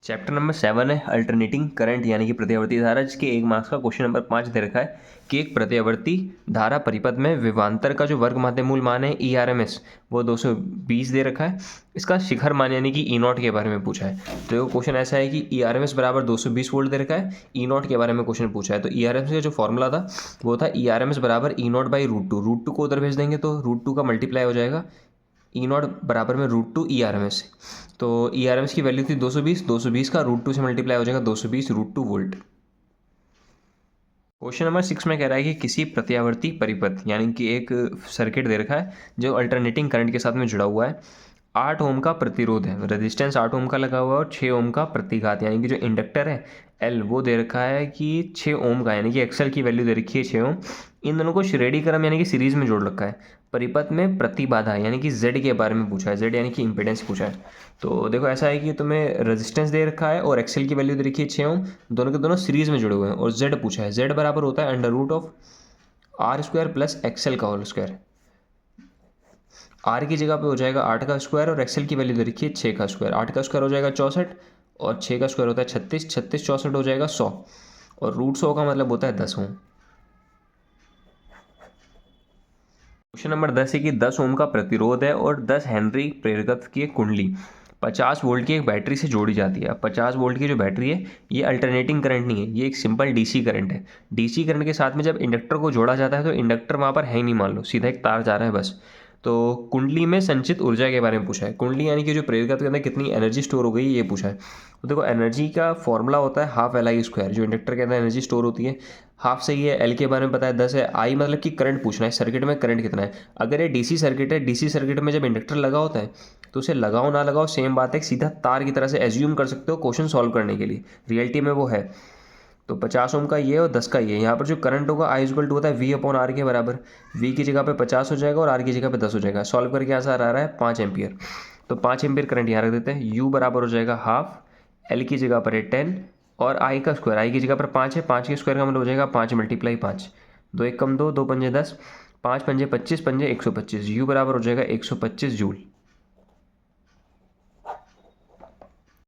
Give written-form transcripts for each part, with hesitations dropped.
Chapter number 7 है alternating current यानी कि प्रतिवर्ती धारा, जिसके 1 मार्क्स का क्वेश्चन नंबर 5 दे रखा है कि एक प्रतिवर्ती धारा परिपथ में विभवांतर का जो वर्ग माध्य मूल मान है ERMS वो 220 दे रखा है। इसका शिखर मान यानी कि E0 के बारे में पूछा है। तो क्वेश्चन ऐसा है कि ERMS बराबर 220 वोल्ट दे रखा है, E0 के बारे में क्वेश्चन पूछा है। तो ERMS का जो फॉर्मूला था वो था ERMS बराबर E0 बाई √2 को उधर भेज देंगे तो √2 का मल्टीप्लाई हो जाएगा E0 बराबर में √2 ERMS। तो ERMS की वैल्यू थी 220 का √2 से मल्टीप्लाई हो जाएगा 220 √2 वोल्ट। क्वेश्चन नंबर 6 में कह रहा है कि किसी प्रत्यावर्ती परिपथ यानी कि एक सर्किट दे रखा है जो अल्टरनेटिंग करंट के साथ में जुड़ा हुआ है। 8 ओम का प्रतिरोध है, रेजिस्टेंस 8 ओम का लगा हुआ है और 6 ओम का प्रतिघात यानी कि जो इंडक्टर है L वो दे रखा है कि 6 ओम का, यानी कि एक्सएल की वैल्यू दे रखी है 6 ओम। इन दोनों को श्रेणी क्रम यानी कि सीरीज में जोड़ रखा है। परिपथ में प्रतिबाधा यानी कि Z के बारे में पूछा है, Z यानी कि इम्पीडेंस पूछा है। तो देखो ऐसा है कि तुम्हें रेजिस्टेंस दे रखा है और एक्सएल की वैल्यू दे रखी है 6 ओम, दोनों के दोनों सीरीज में जुड़े हुए हैं और Z पूछा है। Z बराबर होता है √R² प्लस एक्सएल का होल स्क्वायर। R की जगह पे हो जाएगा 8 का स्क्वायर और एक्सएल की वैल्यू दे रखी है 6 का स्क्वायर। 8 का स्क्वायर हो जाएगा 64 और 6 का स्क्वायर होता है 36, 36 64 हो जाएगा 100 और √100 का मतलब होता है 10 ओम। क्वेश्चन नंबर 10 है कि 10 ओम का प्रतिरोध है और 10 हेनरी प्रेरकत्व की एक कुंडली 50 वोल्ट की एक बैटरी से जोड़ी जाती है। 50 वोल्ट की जो बैटरी है ये अल्टरनेटिंग करंट नहीं है, ये एक सिंपल डीसी करंट है। डीसी करंट के साथ में जब इंडक्टर को जोड़ा जाता है तो इंडक्टर वहाँ पर है ही नहीं, मान लो सीधा एक तार जा रहा है बस। तो कुंडली में संचित ऊर्जा के बारे में पूछा है। कुंडली यानी कि जो प्रेरकत्व के अंदर कितनी एनर्जी स्टोर हो गई ये पूछा है। तो देखो एनर्जी का फॉर्मूला होता है ½ Li²। जो इंडक्टर के अंदर एनर्जी स्टोर होती है हाफ से ही है, एल के बारे में पता है 10 है, आई मतलब कि करंट पूछना है, सर्किट में करंट कितना है। अगर ये डीसी सर्किट है, डीसी सर्किट में जब इंडक्टर लगा होता है तो उसे लगाओ ना लगाओ सेम बात है, सीधा तार की तरह से एज्यूम कर सकते हो क्वेश्चन सॉल्व करने के लिए, रियलिटी में वो है। तो 50 ओम का ये और 10 का ये, यहाँ पर जो करंट होगा I इक्वल टू होता है V/R के बराबर। V की जगह पे 50 हो जाएगा और R की जगह पे 10 हो जाएगा। सॉल्व करके आंसर आ रहा है 5 एम्पियर। तो 5 एम्पियर करंट यहाँ रख देते हैं। U बराबर हो जाएगा हाफ, L की जगह पर है 10 और I का स्क्वायर, I की जगह पर 5 है, 5 के स्क्वायर का मतलब हो जाएगा 5 × 5। 2 1 कम 2, 2 पंजे 10, 5 पंजे 25, पंजे 125। U बराबर हो जाएगा 125 जूल।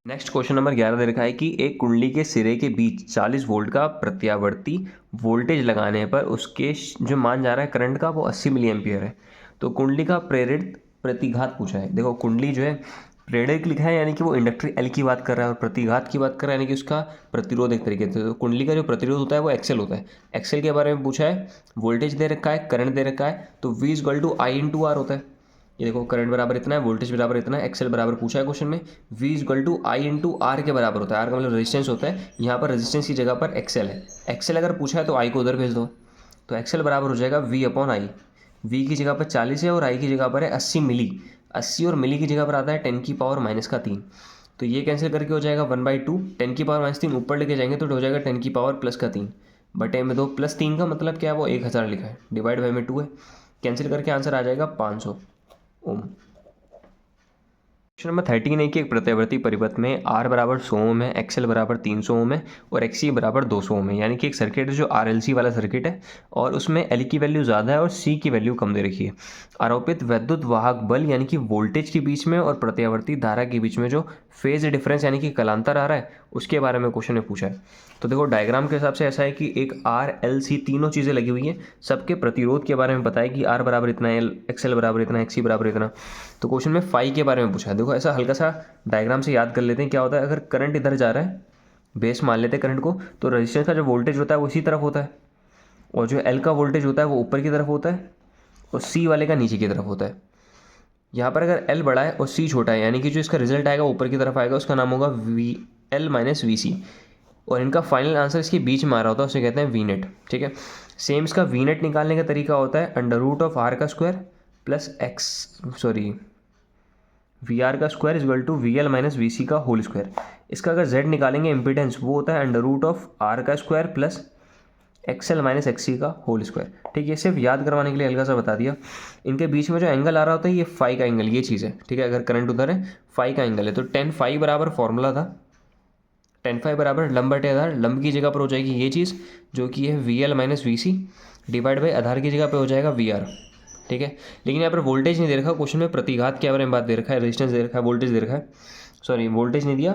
नेक्स्ट क्वेश्चन नंबर 11 दे रखा है कि एक कुंडली के सिरे के बीच 40 वोल्ट का प्रत्यावर्ती वोल्टेज लगाने पर उसके जो मान जा रहा है करंट का वो 80 मिली एम्पियर है। तो कुंडली का प्रेरित प्रतिघात पूछा है। देखो कुंडली जो है प्रेरक लिखा है यानी कि वो इंडक्टर L की बात कर रहा है और प्रतिघात की बात कर रहा है यानी कि उसका प्रतिरोध एक तरीके से। तो कुंडली का जो प्रतिरोध होता है वो एक्सेल होता है। एक्सेल के बारे में पूछा है, वोल्टेज दे रखा है, करंट दे रखा है, तो V = I/R होता है। ये देखो करंट बराबर इतना है, वोल्टेज बराबर इतना है, एक्सेल बराबर पूछा है क्वेश्चन में। V = I/R के बराबर होता है। R का मतलब रेजिस्टेंस होता है, यहाँ पर रेजिस्टेंस की जगह पर एक्सेल है। एक्सेल अगर पूछा है तो I को उधर भेज दो, तो एक्सेल बराबर हो जाएगा V/I। V की जगह पर 40 है और I की जगह पर है 80 मिली। 80 और मिली की जगह पर आता है 10⁻³ तो ये कैंसिल करके हो जाएगा 1/2। 10⁻³ ऊपर लेके जाएंगे तो हो जाएगा 10⁻+3 बटे में 2 +3 का मतलब क्या है, वो 1000 लिखा है, डिवाइड बाई में 2 है, कैंसिल करके आंसर आ जाएगा 500 ओम। क्वेश्चन नंबर 13 है कि एक प्रत्यावर्ती परिपथ में R बराबर 100 ओम है, XL बराबर 300 ओम है और XC बराबर 200 ओम है। यानी कि एक सर्किट है जो RLC वाला सर्किट है और उसमें L की वैल्यू ज़्यादा है और C की वैल्यू कम दे रखी है। आरोपित वैद्युत वाहक बल यानी कि वोल्टेज के बीच में और प्रत्यावर्ती धारा के बीच में जो फेज डिफरेंस यानी कि कलांतर आ रहा है उसके बारे में क्वेश्चन ने पूछा है। तो देखो डायग्राम के हिसाब से ऐसा है कि एक RLC तीनों चीज़ें लगी हुई हैं, सबके प्रतिरोध के बारे में बताया कि R बराबर इतना, XL बराबर इतना, XC बराबर इतना। तो क्वेश्चन में फाई के बारे में पूछा है। देखो ऐसा हल्का सा डायग्राम से याद कर लेते हैं क्या होता है। अगर करंट इधर जा रहा है, बेस मान लेते हैं करंट को, तो रेजिस्टेंस का जो वोल्टेज होता है वो इसी तरफ होता है और जो L का वोल्टेज होता है वो ऊपर की तरफ होता है और C वाले का नीचे की तरफ होता है। यहाँ पर अगर L बड़ा है और C छोटा है यानी कि जो इसका रिजल्ट आएगा ऊपर की तरफ आएगा, उसका नाम होगा VL - VC और इनका फाइनल आंसर इसके बीच में आ रहा होता है, उसे कहते हैं VNet। ठीक है, सेम इसका VNet निकालने का तरीका होता है √R² plus VR² = VL - VC का होल स्क्वायर। इसका अगर Z निकालेंगे इम्पीडेंस, वो होता है √R² प्लस XL - XC का होल स्क्वायर। ठीक है, सिर्फ याद करवाने के लिए हल्का सा बता दिया। इनके बीच में जो एंगल आ रहा होता है ये फाई का एंगल, ये चीज़ है। ठीक है, अगर करंट उधर है फाई का एंगल है तो tan phi बराबर फॉर्मूला था, tan phi बराबर लंब बटे आधार, लंब की जगह पर हो जाएगी ये चीज़ जो कि है VL - VC डिवाइड बाई आधार की जगह पे हो जाएगा VR। ठीक है, लेकिन यहाँ पर वोल्टेज नहीं दे रखा क्वेश्चन में, प्रतिघात के बारे में बात दे रखा है, रेजिस्टेंस दे रखा है, वोल्टेज दे रखा है, सॉरी वोल्टेज नहीं दिया,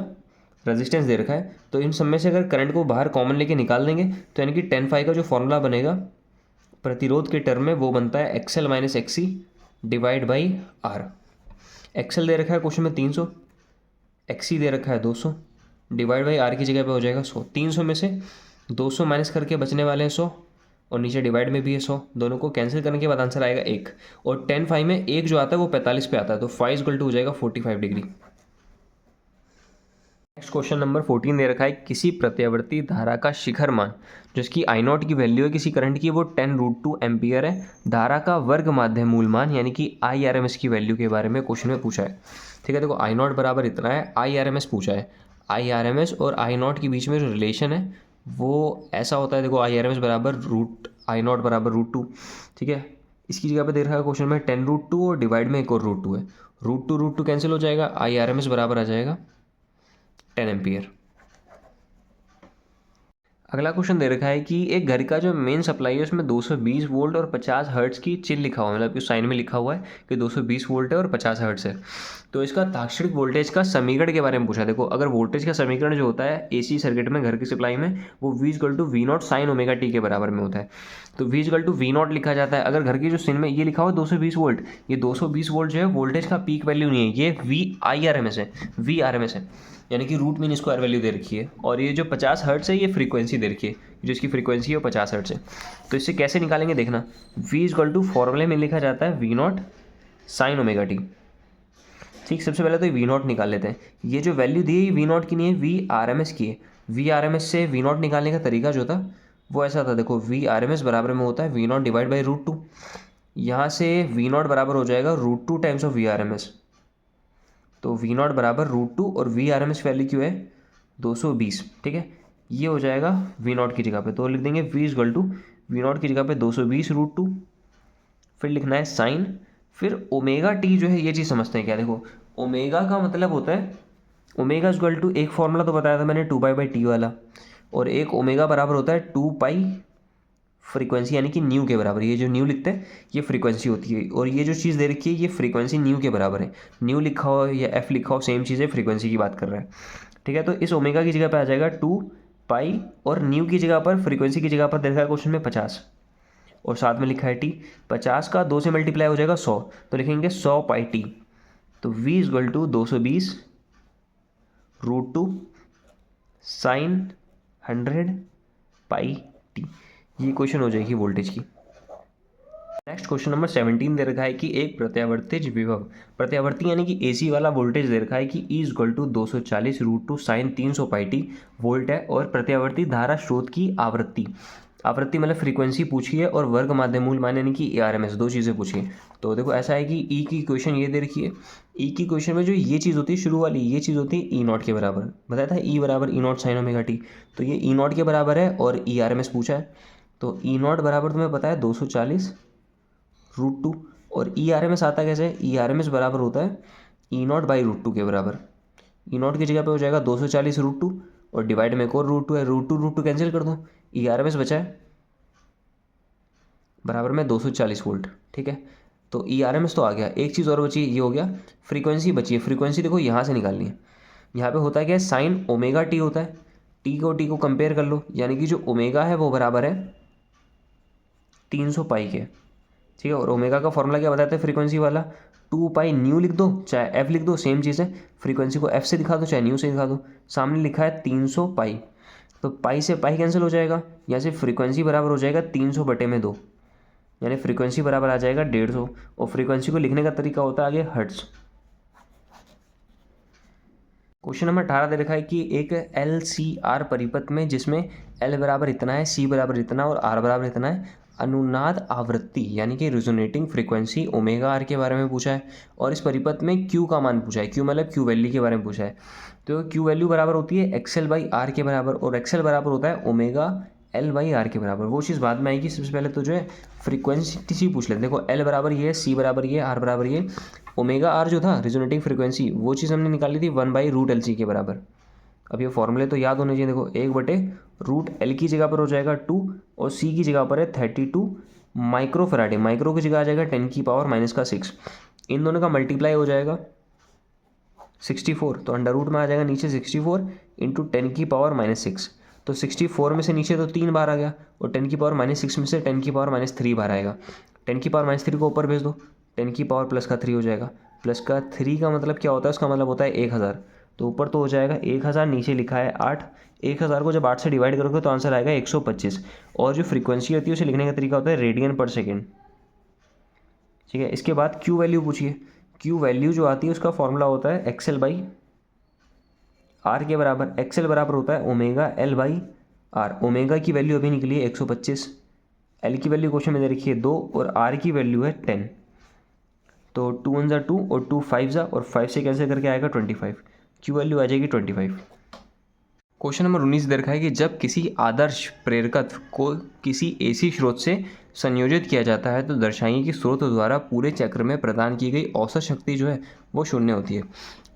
रेजिस्टेंस दे रखा है, तो इन सब में से अगर करंट को बाहर कॉमन लेके निकाल देंगे तो यानी कि 10 का जो फॉर्मूला बनेगा प्रतिरोध के टर्म में वो बनता है XL minus XC divide by R. XL दे रखा है क्वेश्चन में 300, एक्सी दे रखा है 200, डिवाइड बाई आर की जगह पे हो जाएगा 100। 300 में से 200 माइनस करके बचने वाले हैं 100, और नीचे डिवाइड में भी है 100, दोनों को कैंसिल करने के बाद आंसर आएगा 1। और 10 में 1 जो आता है वो 45 पे आता है, तो फाई इक्वल टू हो जाएगा 45 डिग्री। नेक्स्ट क्वेश्चन नंबर 14 दे रखा है किसी प्रत्यावर्ती धारा का शिखर मान जिसकी आई नॉट की वैल्यू है किसी करंट की वो 10√2 एम्पियर है, धारा का वर्ग माध्य मूल मान यानी कि IRMS की वैल्यू के बारे में क्वेश्चन में पूछा है। ठीक है, देखो आई नॉट बराबर इतना है, IRMS पूछा है। IRMS और आई नॉट के बीच में जो रिलेशन है वो ऐसा होता है, देखो IRMS बराबर रूट आई नॉट बराबर √2। ठीक है, इसकी जगह पे दे रखा है क्वेश्चन में 10√2 और डिवाइड में एक और √2 है, √2 कैंसिल हो जाएगा, IRMS बराबर आ जाएगा 10 एम्पियर। अगला क्वेश्चन दे रखा है कि एक घर का जो मेन सप्लाई है उसमें 220 वोल्ट और 50 हर्ट्ज की चिन्ह लिखा हुआ है, मतलब कि साइन में लिखा हुआ है कि 220 वोल्ट है और 50 हर्ट्ज है। तो इसका ताक्षणिक वोल्टेज का समीकरण के बारे में पूछा। देखो अगर वोल्टेज का समीकरण जो होता है AC सर्किट में घर की सप्लाई में वो V=V0 साइन ओमेगा टी के बराबर में होता है। तो V=V0 लिखा जाता है। अगर घर की जो सिन में ये लिखा हुआ 220 वोल्ट, ये 220 वोल्ट जो है वोल्टेज का पीक वैल्यू नहीं है, ये VIRMS है, VRMS है, यानी कि रूट मीन स्क्वायर वैल्यू दे रखी है। और ये जो 50 हर्ट्ज है ये फ्रीक्वेंसी दे रखी है, जो इसकी फ्रीक्वेंसी है वो 50 हर्ट्ज है। तो इससे कैसे निकालेंगे देखना, V फॉर्मूले में लिखा जाता है V0 साइन ओमेगा टी। ठीक, सबसे पहले तो V0 निकाल लेते हैं। ये जो वैल्यू दी है ये V0 की नहीं है, VRMS की है। VRMS से V0 निकालने का तरीका जो था वो ऐसा था, देखो VRMS बराबर में होता है V0 डिवाइड बाई √2। यहाँ से V0 बराबर हो जाएगा √2 टाइम्स ऑफ VRMS। तो V0 बराबर √2 और VRMS वैल्यू क्यों है 220। ठीक है, ये हो जाएगा V0 की जगह पे, तो लिख देंगे V=V0 की जगह पे 220 √2, फिर लिखना है साइन, फिर ओमेगा टी जो है ये चीज़ समझते हैं क्या। देखो ओमेगा का मतलब होता है, ओमेगा इक्वल टू एक फॉर्मूला तो बताया था मैंने 2π/T वाला, और एक ओमेगा बराबर होता है 2π फ्रीक्वेंसी यानी कि न्यू के बराबर। ये जो न्यू लिखते हैं ये फ्रीक्वेंसी होती है, और ये जो चीज़ दे रखी है ये फ्रीक्वेंसी न्यू के बराबर है। न्यू लिखा हो या एफ लिखा हो सेम चीज़ है, फ्रीक्वेंसी की बात कर रहा है। ठीक है, तो इस ओमेगा की जगह पे आ जाएगा 2π, और न्यू की जगह पर फ्रीक्वेंसी की जगह पर दे रखा है क्वेश्चन में 50, और साथ में लिखा है टी। 50 का 2 से मल्टीप्लाई हो जाएगा 100, तो लिखेंगे 100πT। तो V=220 √2 साइन 100πT। ये क्वेश्चन हो जाएगी वोल्टेज की। नेक्स्ट क्वेश्चन नंबर 17 दे रखा है कि एक प्रत्यावर्तिज विभव, प्रत्यावर्ती यानी कि AC वाला वोल्टेज दे रखा है कि E=240 √2 साइन 300πT वोल्ट है, और प्रत्यावर्ती धारा स्रोत की आवृत्ति, आवृत्ति मतलब फ्रीक्वेंसी पूछी है, और वर्ग माध्य मूल मान यानी कि ARMS, दो चीज़ें पूछी है। तो देखो ऐसा है कि E की क्वेश्चन ये दे रखी है, E की क्वेश्चन में जो ये चीज़ होती है शुरू वाली, ये चीज़ होती है E0 के बराबर, बताया था E बराबर E0 साइन ओमेगा टी, तो ये E0 के बराबर है और ERMS पूछा है। तो E0 बराबर तुम्हें पता है 240 √2, और ERMS आता कैसे है, ERMS बराबर होता है E0/√2 के बराबर। E0 की जगह पे हो जाएगा 240 √2, और डिवाइड में एक और √2 है, √2 कैंसिल कर दो, ERMS बचा है बराबर में 240 वोल्ट। ठीक है, तो ERMS तो आ गया, एक चीज़ और बची, ये हो गया फ्रीक्वेंसी बची है। फ्रीक्वेंसी देखो यहाँ से निकालनी है, यहाँ पे होता है क्या, साइन ओमेगा टी होता है, टी को कंपेयर कर लो, यानी कि जो ओमेगा है वो बराबर है 300π के। ठीक है, और ओमेगा का फॉर्मूला क्या बताते हैं फ्रीक्वेंसी वाला, 2π न्यू लिख दो चाहे एफ लिख दो, सेम चीज़ है। फ्रीक्वेंसी को एफ से दिखा दो चाहे न्यू से दिखा दो, सामने लिखा है 300π, तो पाई से पाई कैंसिल हो जाएगा, यहाँ से फ्रीक्वेंसी बराबर हो जाएगा 300/2, यानी फ्रीक्वेंसी बराबर आ जाएगा 150, और फ्रीक्वेंसी को लिखने का तरीका होता है आगे हर्ट्ज। क्वेश्चन नंबर 18 दे रखा है कि एक LCR परिपथ में जिसमें L बराबर इतना है, C बराबर इतना और R बराबर इतना है, अनुनाद आवृत्ति यानी कि रिजोनेटिंग फ्रीक्वेंसी ओमेगा R के बारे में पूछा है, और इस परिपथ में Q का मान पूछा है। Q मतलब Q वैल्यू के बारे में पूछा है। तो Q वैल्यू बराबर होती है XL/R के बराबर, और XL बराबर होता है ओमेगा L/R के बराबर। वो चीज़ बाद में आएगी, सबसे पहले तो जो है फ्रीक्वेंसी पूछ लेते हैं। देखो L बराबर ये है, C बराबर ये, R बराबर ये, ओमेगा R जो था रिजोनेटिंग फ्रीक्वेंसी वो चीज़ हमने निकाली थी 1/√LC के बराबर। अब ये फॉर्मूले तो याद होने चाहिए। देखो 1/√L की जगह पर हो जाएगा 2, और C की जगह पर है 32 माइक्रोफैराड, माइक्रो की जगह आ जाएगा 10⁻⁻⁶। इन दोनों का मल्टीप्लाई हो जाएगा 64, तो अंडर रूट में आ जाएगा नीचे 64 इंटू 10⁻⁻6। तो 64 में से नीचे तो 3 बार आ गया, और 10⁻⁻6 में से 10⁻³ बार आएगा। 10⁻³ को ऊपर भेज दो, 10⁻+3 हो जाएगा। प्लस का 3 का मतलब क्या होता है, उसका मतलब होता है 1000। तो ऊपर तो हो जाएगा 1000, नीचे लिखा है 8। 1000 को जब 8 से डिवाइड करोगे तो आंसर आएगा 125। और जो फ्रीक्वेंसी होती है उसे लिखने का तरीका होता है रेडियन पर सेकेंड। ठीक है, इसके बाद क्यू वैल्यू पूछिए। क्यू वैल्यू जो आती है उसका फॉर्मूला होता है XL/R के बराबर। XL बराबर होता है ω/L/R। ओमेगा की वैल्यू अभी निकली है 125, L की वैल्यू क्वेश्चन में दे रखी है 2 और R की वैल्यू है 10। तो 2 1 2 और 2 5 और 5 से कैंसिल करके आएगा 25। क्यू वैल्यू आ जाएगी 25। क्वेश्चन नंबर 19 दे रखा है कि जब किसी आदर्श प्रेरकत्व को किसी AC स्रोत से संयोजित किया जाता है तो दर्शाइए कि स्रोत द्वारा पूरे चक्र में प्रदान की गई औसत शक्ति जो है वो शून्य होती है।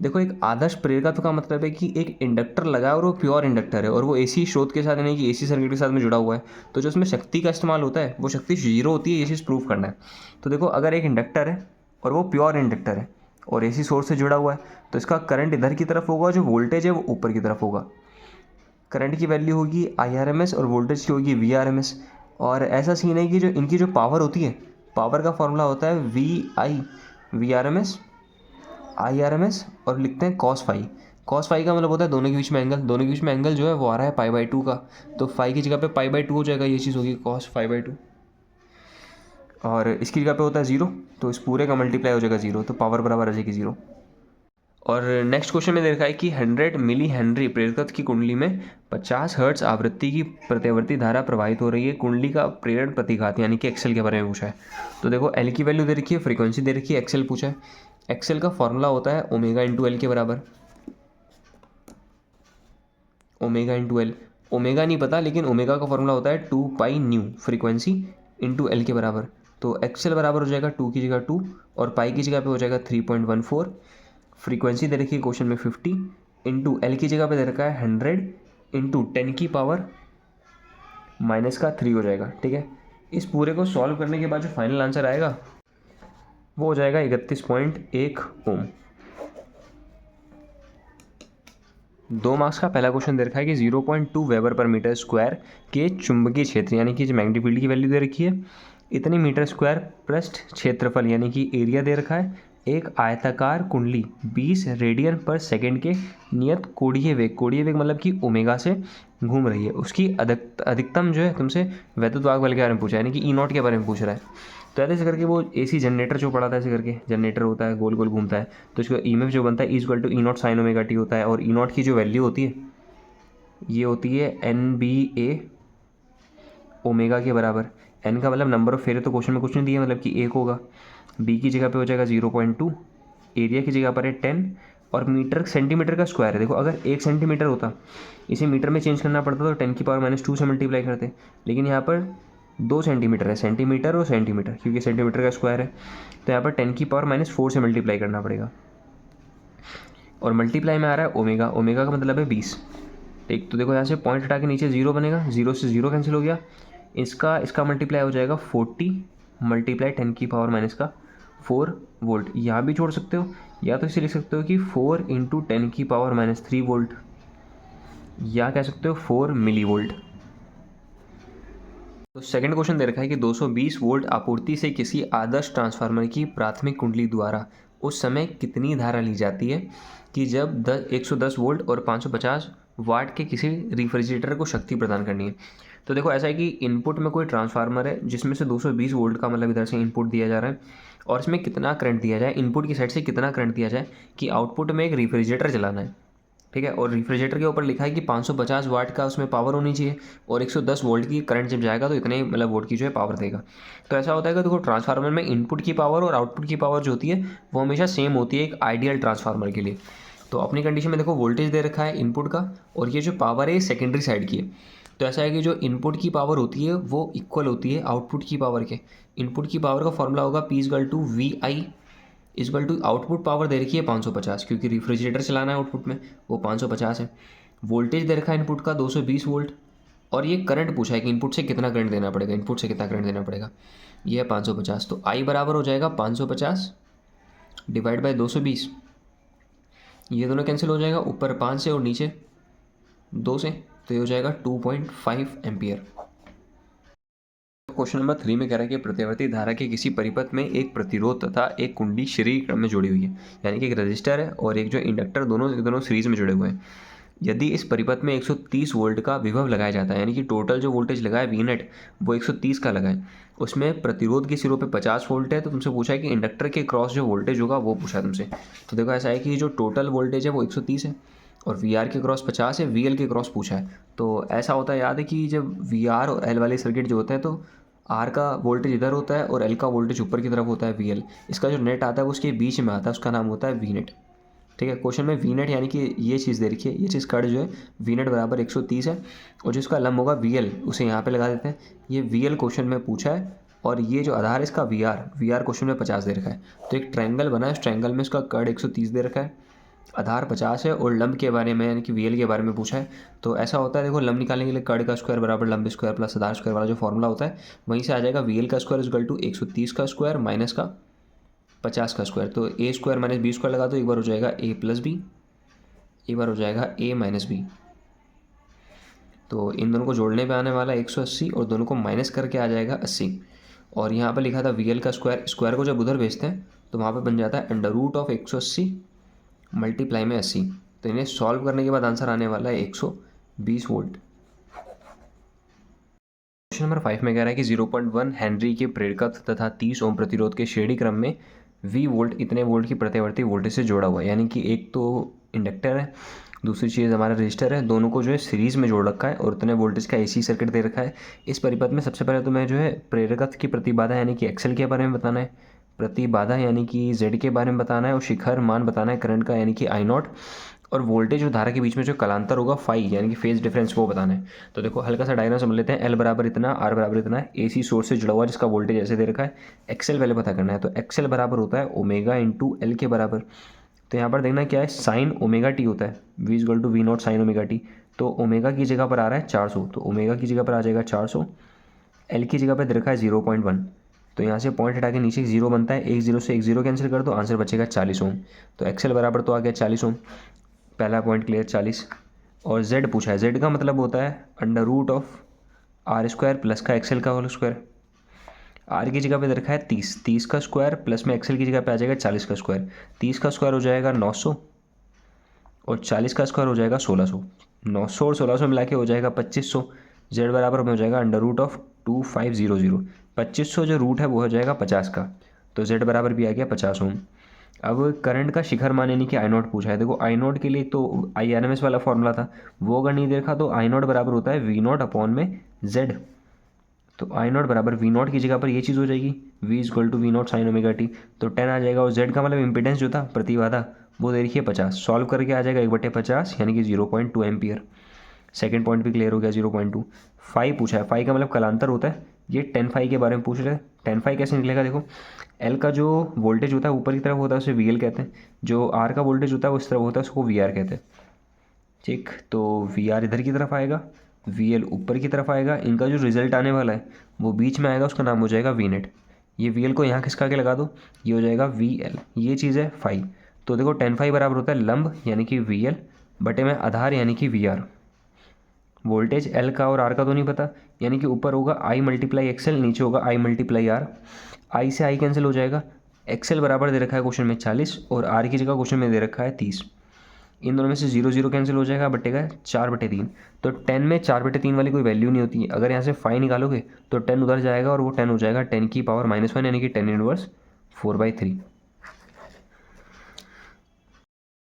देखो, एक आदर्श प्रेरकत्व का मतलब है कि एक इंडक्टर लगा है और वो प्योर इंडक्टर है और वो AC स्रोत के साथ, नहीं कि AC सर्किट के साथ में जुड़ा हुआ है, तो जो उसमें शक्ति का इस्तेमाल होता है वो शक्ति 0 होती है। ये चीज़ प्रूव करना है। तो देखो, अगर एक इंडक्टर है और वो प्योर इंडक्टर है और AC सोर्स से जुड़ा हुआ है तो इसका करंट इधर की तरफ होगा, जो वोल्टेज है वो ऊपर की तरफ होगा। करंट की वैल्यू होगी IRMS और वोल्टेज की होगी VRMS। और ऐसा सीन है कि जो इनकी जो पावर होती है, पावर का फॉर्मूला होता है VI VRMS IRMS और लिखते हैं cos फाई। cos फाई का मतलब होता है दोनों के बीच में एंगल। दोनों के बीच में एंगल जो है वो आ रहा है π/2 का, तो फाई की जगह पे π/2 हो जाएगा। ये चीज़ होगी cos φ/2। और इसकी जगह पे होता है 0, तो इस पूरे का मल्टीप्लाई हो जाएगा 0, तो पावर बराबर आ जाएगी 0। और नेक्स्ट क्वेश्चन में देखा है कि 100 मिली हेनरी प्रेरकत्व की कुंडली में 50 हर्ट्ज आवृत्ति की प्रत्यावर्ती धारा प्रवाहित हो रही है। कुंडली का प्रेरण प्रतिघात यानी कि एक्सेल के बारे में पूछा है। तो देखो, एल की वैल्यू दे रखी है, फ्रीक्वेंसी दे रखी है, एक्सेल पूछा है। एक्सेल का फॉर्मूला होता है ω/L के बराबर। ω/L, ओमेगा नहीं पता, लेकिन ओमेगा का फॉर्मूला होता है 2πν फ्रीक्वेंसी इंटू एल के बराबर। तो एक्सेल बराबर हो जाएगा 2 की जगह 2 और पाई की जगह पे हो जाएगा 3.14। फ्रीक्वेंसी दे रखी है क्वेश्चन में 50 इंटू एल की जगह पे दे रखा है 100 इंटू 10⁻³ हो जाएगा। ठीक है, इस पूरे को सॉल्व करने के बाद जो फाइनल आंसर आएगा वो हो जाएगा 31.1 ओम। 2 मार्क्स का पहला क्वेश्चन दे रखा है कि 0.2 वेबर पर मीटर स्क्वायर के चुंबकीय क्षेत्र यानी कि जो मैग्नेटिक फील्ड की वैल्यू दे रखी है, इतनी मीटर स्क्वायर पृष्ठ क्षेत्रफल यानी कि एरिया दे रखा है, एक आयताकार कुंडली 20 रेडियन पर सेकेंड के नियत कोणीय वेग मतलब कि ओमेगा से घूम रही है, उसकी अधिकतम जो है तुमसे वैद्युत वाग बल के बारे में पूछा है, यानी कि E0 के बारे में पूछ रहा है। तो ऐसे करके वो AC जनरेटर जो पड़ा था, ऐसे करके जनरेटर होता है, गोल गोल घूमता है, तो इसका EMF जो बनता है E=E0 sin ω t होता है। और E0 की जो वैल्यू होती है ये होती है NBA ओमेगा के बराबर। N का मतलब नंबर ऑफ फेरे, तो क्वेश्चन में कुछ नहीं दिया, मतलब कि 1 होगा। B की जगह पे हो जाएगा 0.2, एरिया की जगह पर है 10 और मीटर सेंटीमीटर का स्क्वायर है। देखो, अगर 1 सेंटीमीटर होता, इसे मीटर में चेंज करना पड़ता तो 10⁻² से मल्टीप्लाई करते, लेकिन यहाँ पर 2 सेंटीमीटर है, सेंटीमीटर और सेंटीमीटर, क्योंकि सेंटीमीटर का स्क्वायर है, तो यहाँ पर 10⁻⁴ से मल्टीप्लाई करना पड़ेगा। और मल्टीप्लाई में आ रहा है ओमेगा, ओमेगा का मतलब है 20। ठीक, तो देखो यहाँ से पॉइंट हटा के नीचे 0 बनेगा, 0 से 0 कैंसिल हो गया। इसका मल्टीप्लाई हो जाएगा 40 मल्टीप्लाई 10⁻⁴ वोल्ट। यहाँ भी छोड़ सकते हो, या तो इसे लिख सकते हो कि 4 इंटू 10⁻³ वोल्ट, या कह सकते हो 4 मिली वोल्ट। तो सेकंड क्वेश्चन दे रखा है कि 220 वोल्ट आपूर्ति से किसी आदर्श ट्रांसफार्मर की प्राथमिक कुंडली द्वारा उस समय कितनी धारा ली जाती है कि जब 110 वोल्ट और 550 वाट के किसी रेफ्रिजरेटर को शक्ति प्रदान करनी है। तो देखो, ऐसा है कि इनपुट में कोई ट्रांसफार्मर है जिसमें से 220 वोल्ट का मतलब इधर से इनपुट दिया जा रहा है, और इसमें कितना करंट दिया जाए, इनपुट की साइड से कितना करंट दिया जाए कि आउटपुट में एक रेफ्रिजरेटर चलाना है। ठीक है, और रेफ्रिजरेटर के ऊपर लिखा है कि 550 वाट का उसमें पावर होनी चाहिए और 110 वोल्ट की करंट जब जाएगा तो इतने मतलब वोल्ट की जो है पावर देगा। तो ऐसा होता है कि देखो, ट्रांसफार्मर में इनपुट की पावर और आउटपुट की पावर जो होती है वो हमेशा सेम होती है एक आइडियल ट्रांसफार्मर के लिए। तो अपनी कंडीशन में देखो, वोल्टेज दे रखा है इनपुट का और ये जो पावर है सेकेंडरी साइड की है। तो ऐसा है कि जो इनपुट की पावर होती है वो इक्वल होती है आउटपुट की पावर के। इनपुट की पावर का फॉर्मूला होगा P=VI आउटपुट पावर दे रखी है 550, क्योंकि रेफ्रिजरेटर चलाना है आउटपुट में, वो 550 है। वोल्टेज दे रखा है इनपुट का 220 वोल्ट, और ये करंट पूछा है कि इनपुट से कितना करंट देना पड़ेगा, इनपुट से कितना करंट देना पड़ेगा, ये है 550। तो I बराबर हो जाएगा 550 डिवाइड बाय 220, ये दोनों कैंसिल हो जाएगा, ऊपर 5 से और नीचे 2 से, तो ये हो जाएगा 2.5 एम्पियर। क्वेश्चन नंबर 3 में कह रहा है कि प्रतिवर्ती धारा के किसी परिपथ में एक प्रतिरोध तथा एक कुंडली श्रेणी क्रम में जुड़ी हुई है, यानी कि एक रजिस्टर है और एक जो इंडक्टर, दोनों सीरीज में जुड़े हुए हैं। यदि इस परिपथ में 130 वोल्ट का विभव लगाया जाता है, यानी कि टोटल जो वोल्टेज लगा है वी नेट वो 130 का लगा है, उसमें प्रतिरोध के सिरों पे 50 वोल्ट है, तो तुमसे पूछा है कि इंडक्टर के क्रॉस जो वोल्टेज होगा वो पूछा है तुमसे। तो देखो ऐसा है कि जो टोटल वोल्टेज है वो 130 है और वी आर के क्रॉस 50 है, वी एल के क्रॉस पूछा है। तो ऐसा होता है, याद है कि जब वी आर और एल वाले सर्किट जो होते हैं तो आर का वोल्टेज इधर होता है और एल का वोल्टेज ऊपर की तरफ होता है वी एल, इसका जो नेट आता है वो उसके बीच में आता है, उसका नाम होता है वी नेट। ठीक है, क्वेश्चन में वी नेट यानी कि ये चीज़ दे रखी है, ये चीज़ कड़ जो है वी नेट बराबर 130 है और जिसका लंब होगा वी एल उसे यहाँ पे लगा देते हैं। ये वी एल क्वेश्चन में पूछा है और ये जो आधार है इसका वी आर क्वेश्चन में 50 दे रखा है। तो एक ट्रायंगल बना है, इस ट्रायंगल में इसका कड़ 130 दे रखा है, आधार 50 है और लंब के बारे में यानी कि वी एल के बारे में पूछा है। तो ऐसा होता है, देखो लंब निकालने के लिए कड़ का स्क्वायर बराबर लंब स्क्वायर प्लस आधार स्क्वायर वाला जो फॉर्मूला होता है वहीं से आ जाएगा वी एल का स्क्वायर इक्वल टू 130 का स्क्वायर माइनस का 50 का स्क्वायर। तो ए स्क्वायर माइनस बी स्क्वायर लगा दो, एक बार हो जाएगा ए प्लस बी, एक बार हो जाएगा ए माइनस बी। तो इन दोनों को जोड़ने पे आने वाला 180 और दोनों को माइनस करके आ जाएगा 80। और यहाँ पर लिखा था वी एल का स्क्वायर, स्क्वायर को जब उधर भेजते हैं तो वहाँ पे बन जाता है अंडर रूट ऑफ 180 मल्टीप्लाई में 80। तो इन्हें सॉल्व करने के बाद आंसर आने वाला है 120 वोल्ट। क्वेश्चन नंबर 5 में कह रहा है कि 0.1 हेनरी के प्रेरकत्व तथा 30 ओम प्रतिरोध के श्रेणी क्रम में V वोल्ट इतने वोल्ट की प्रतिवर्ती वोल्टेज से जोड़ा हुआ है, यानी कि एक तो इंडक्टर है, दूसरी चीज़ हमारा रजिस्टर है, दोनों को जो है सीरीज़ में जोड़ रखा है और उतने वोल्टेज का AC सर्किट दे रखा है। इस परिपथ में सबसे पहले तुम्हें जो है प्रेरकत्व की प्रतिबाधा यानी कि एक्सेल के बारे में बताना है, प्रतिबाधा यानी कि Z के बारे में बताना है और शिखर मान बताना है करंट का यानी कि I नॉट, और वोल्टेज और धारा के बीच में जो कलांतर होगा फाई यानी कि फेज डिफरेंस वो बताना है। तो देखो हल्का सा डायग्राम समझ लेते हैं। एल बराबर इतना, आर बराबर इतना है, AC सोर्स से जुड़ा हुआ जिसका वोल्टेज ऐसे दे रखा है। एक्सेल पहले पता करना है, तो एक्सेल बराबर होता है ओमेगा इंटू एल के बराबर। तो यहाँ पर देखना क्या है, साइन ओमेगा टी होता है, V equal to V naught sine omega t. तो ओमेगा की जगह पर आ रहा है 400, तो ओमेगा की जगह पर आ जाएगा 400, एल की जगह पर दे रखा है 0.1, तो यहाँ से पॉइंट हटा के नीचे 0 बनता है, एक जीरो से एक जीरो कैंसिल कर दो, आंसर बचेगा 40 ओम। तो एक्सेल बराबर तो आ गया 40 ओम, पहला पॉइंट क्लियर 40। और z पूछा है, z का मतलब होता है under root of R square plus का एक्सेल का होल स्क्वायर। आर की जगह पे दे रखा है 30 का स्क्वायर प्लस में एक्सेल की जगह पे आ जाएगा 40 का स्क्वायर। 30 का स्क्वायर हो जाएगा 900 और 40 का स्क्वायर हो जाएगा 1600। 900 और 1600 मिला के हो जाएगा 2500। z बराबर में हो जाएगा अंडर रूट ऑफ 2500। 2500 जो रूट है वो हो जाएगा 50 का, तो z बराबर भी आ गया 50 ओम। अब करंट का शिखर मान यानी कि आई नॉट पूछा है। देखो आई नॉट के लिए तो आई आर एम एस वाला फॉर्मूला था, वो अगर नहीं देखा तो आई नॉट बराबर होता है वी नॉट अपॉन में जेड। तो आई नॉट बराबर वी नॉट की जगह पर ये चीज़ हो जाएगी, V is equal to V naught sine omega t, तो 10 आ जाएगा। और जेड का मतलब इंपिडेंस जो था प्रतिबाधा वो दे रखी है 50, सॉल्व करके आ जाएगा 1/50 यानी कि 0.2 एम्पियर। सेकेंड पॉइंट भी क्लियर हो गया 0.2। फाई पूछा है, फाई का मतलब कलांतर होता है, ये 10 फाई के बारे में पूछ रहे हैं। 10 फाई कैसे निकलेगा, देखो एल का जो वोल्टेज होता है ऊपर की तरफ होता है उसे वी एल कहते हैं, जो आर का वोल्टेज होता है वो इस तरफ होता है उसको वी आर कहते हैं। ठीक, तो वी आर इधर की तरफ आएगा, वी एल ऊपर की तरफ आएगा, इनका जो रिजल्ट आने वाला है वो बीच में आएगा, उसका नाम हो जाएगा वी नेट। ये वी एल को यहाँ खिसका के लगा दो, ये हो जाएगा वी एल, ये चीज़ है फाई। तो देखो 10 फाई बराबर होता है लंब यानी कि वी एल बटे में आधार यानी कि वी आर। वोल्टेज एल का और आर का तो नहीं पता, यानी कि ऊपर होगा आई मल्टीप्लाई एक्सएल, नीचे होगा आई मल्टीप्लाई आर। आई से आई कैंसिल हो जाएगा, एक्सएल बराबर दे रखा है क्वेश्चन में 40 और आर की जगह क्वेश्चन में दे रखा है 30। इन दोनों में से 0 0 कैंसिल हो जाएगा, बटेगा 4/3। तो 10 में 4/3 वाली कोई वैल्यू नहीं होती है, अगर यहाँ से फाई निकालोगे तो 10 उधर जाएगा और वो 10 हो जाएगा 10 की पावर -1 यानी कि 10 इनवर्स 4/3।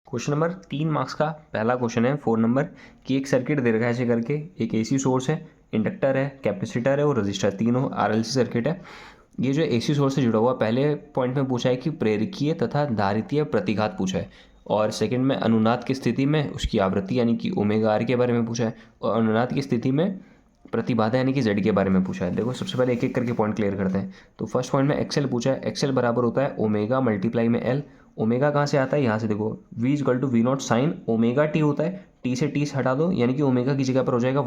क्वेश्चन नंबर 3 मार्क्स का पहला क्वेश्चन है 4 नंबर कि एक सर्किट दे रखा है ऐसे करके, एक AC सोर्स है, इंडक्टर है, कैपेसिटर है और रजिस्टर, तीनों RLC सर्किट है। ये जो AC सोर्स से जुड़ा हुआ, पहले पॉइंट में पूछा है कि प्रेरकीय तथा धारितीय प्रतिघात पूछा है, और सेकंड में अनुनाद की स्थिति में उसकी आवृत्ति यानी कि ओमेगा आर के बारे में पूछा है, और अनुनाद की स्थिति में प्रतिबाधा यानी कि जेड के बारे में पूछा है। देखो सबसे पहले एक एक करके पॉइंट क्लियर करते हैं। तो फर्स्ट पॉइंट में एक्सेल पूछा है, एक्सेल बराबर होता है ओमेगा मल्टीप्लाई में एल। ओमेगा कहाँ से आता है, यहाँ से देखो V equal to V naught sine omega t होता है, टी से टी हटा दो यानी कि ओमेगा की जगह पर हो जाएगा